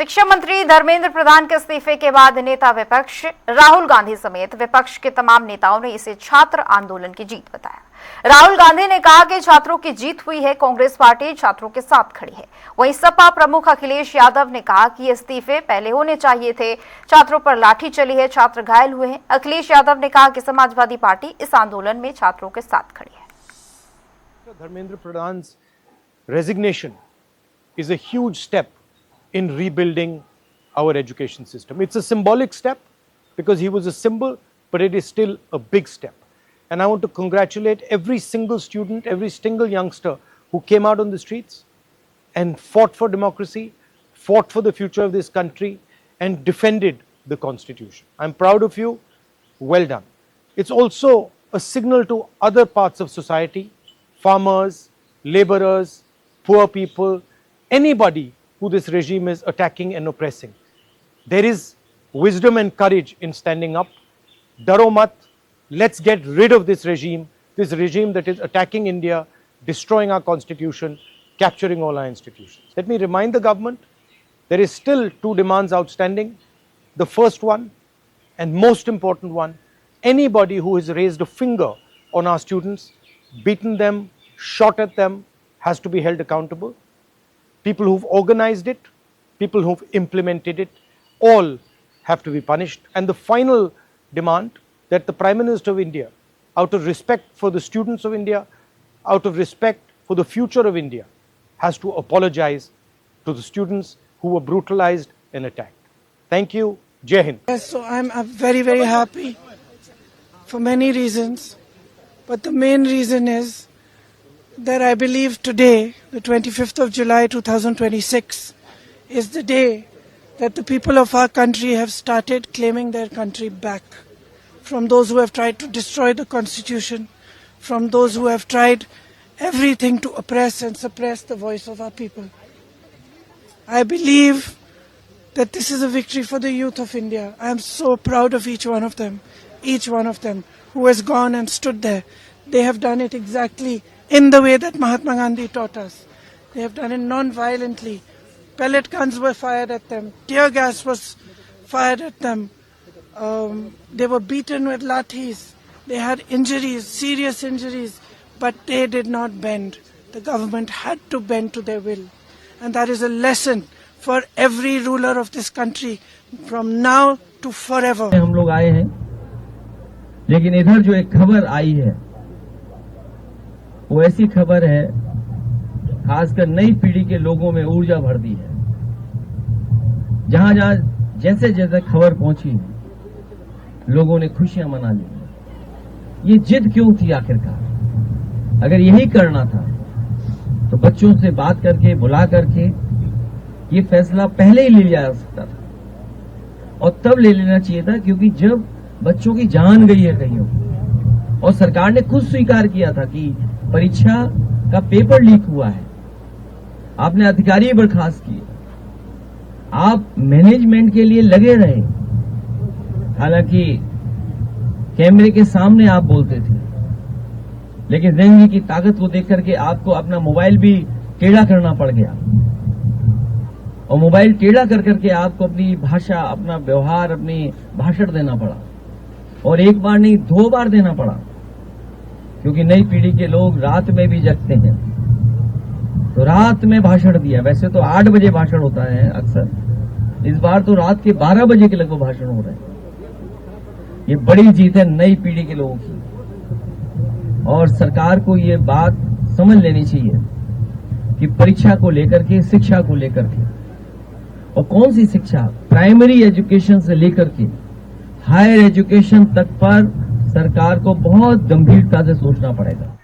शिक्षा मंत्री धर्मेंद्र प्रधान के इस्तीफे के बाद नेता विपक्ष राहुल गांधी समेत विपक्ष के तमाम नेताओं ने इसे छात्र आंदोलन की जीत बताया। राहुल गांधी ने कहा कि छात्रों की जीत हुई है, कांग्रेस पार्टी छात्रों के साथ खड़ी है। वहीं सपा प्रमुख अखिलेश यादव ने कहा कि इस्तीफे पहले होने चाहिए थे, छात्रों पर लाठी चली है, छात्र घायल हुए हैं। अखिलेश यादव ने कहा कि समाजवादी पार्टी इस आंदोलन में छात्रों के साथ खड़ी है। Dharmendra प्रधान's resignation is a huge step in rebuilding our education system. It's a symbolic step because he was a symbol, but it is still a big step. And I want to congratulate every single student, every single youngster who came out on the streets and fought for democracy, fought for the future of this country, and defended the Constitution. I'm proud of you. Well done. It's also a signal to other parts of society, farmers, laborers, poor people, anybody who this regime is attacking and oppressing. There is wisdom and courage in standing up. Daro mat, let's get rid of this regime that is attacking India, destroying our constitution, capturing all our institutions. Let me remind the government, there is still 2 demands outstanding. The first one, and most important one, anybody who has raised a finger on our students, beaten them, shot at them, has to be held accountable. People who've organized it, people who've implemented it, all have to be punished. And the final demand, that the Prime Minister of India, out of respect for the students of India, out of respect for the future of India, has to apologize to the students who were brutalized and attacked. Thank you. Jai Hind. Yes, so I'm very, very happy for many reasons. But the main reason is that I believe today, the 25th of July 2026, is the day that the people of our country have started claiming their country back from those who have tried to destroy the Constitution, from those who have tried everything to oppress and suppress the voice of our people. I believe that this is a victory for the youth of India. I am so proud of each one of them who has gone and stood there. They have done it exactly in the way that Mahatma Gandhi taught us. They have done it non-violently. Pellet guns were fired at them. Tear gas was fired at them. They were beaten with lathis. They had injuries, serious injuries, but they did not bend. The government had to bend to their will. And that is a lesson for every ruler of this country from now to forever. हम लोग आए हैं, लेकिन इधर जो एक खबर आई है वो ऐसी खबर है, खासकर नई पीढ़ी के लोगों में ऊर्जा भर दी है। जहां जहां जैसे जैसे खबर पहुंची, लोगों ने खुशियां मना ली। ये जिद क्यों थी आखिरकार? अगर यही करना था तो बच्चों से बात करके, बुला करके ये फैसला पहले ही ले लिया जा सकता था, और तब ले लेना चाहिए था, क्योंकि जब बच्चों की जान गई है कहीं, और सरकार ने खुद स्वीकार किया था कि परीक्षा का पेपर लीक हुआ है, आपने अधिकारी बर्खास्त किए, आप मैनेजमेंट के लिए लगे रहे, हालांकि कैमरे के सामने आप बोलते थे, लेकिन जिंदगी की ताकत को देख करके आपको अपना मोबाइल भी टेढ़ा करना पड़ गया, और मोबाइल टेढ़ा कर करके आपको अपनी भाषा, अपना व्यवहार, अपनी भाषण देना पड़ा, और एक बार नहीं 2 बार देना पड़ा, क्योंकि नई पीढ़ी के लोग रात में भी जगते हैं, तो रात में भाषण दिया। वैसे तो 8 बजे भाषण होता है अक्सर, इस बार तो रात के 12 बजे के लगभग भाषण हो रहे हैं। ये बड़ी जीत है नई पीढ़ी के लोगों की, और सरकार को ये बात समझ लेनी चाहिए कि परीक्षा को लेकर के, शिक्षा को लेकर के, और कौन सी शिक्षा, प्राइमरी एजुकेशन से लेकर के हायर एजुकेशन तक पर सरकार को बहुत गंभीरता से सोचना पड़ेगा।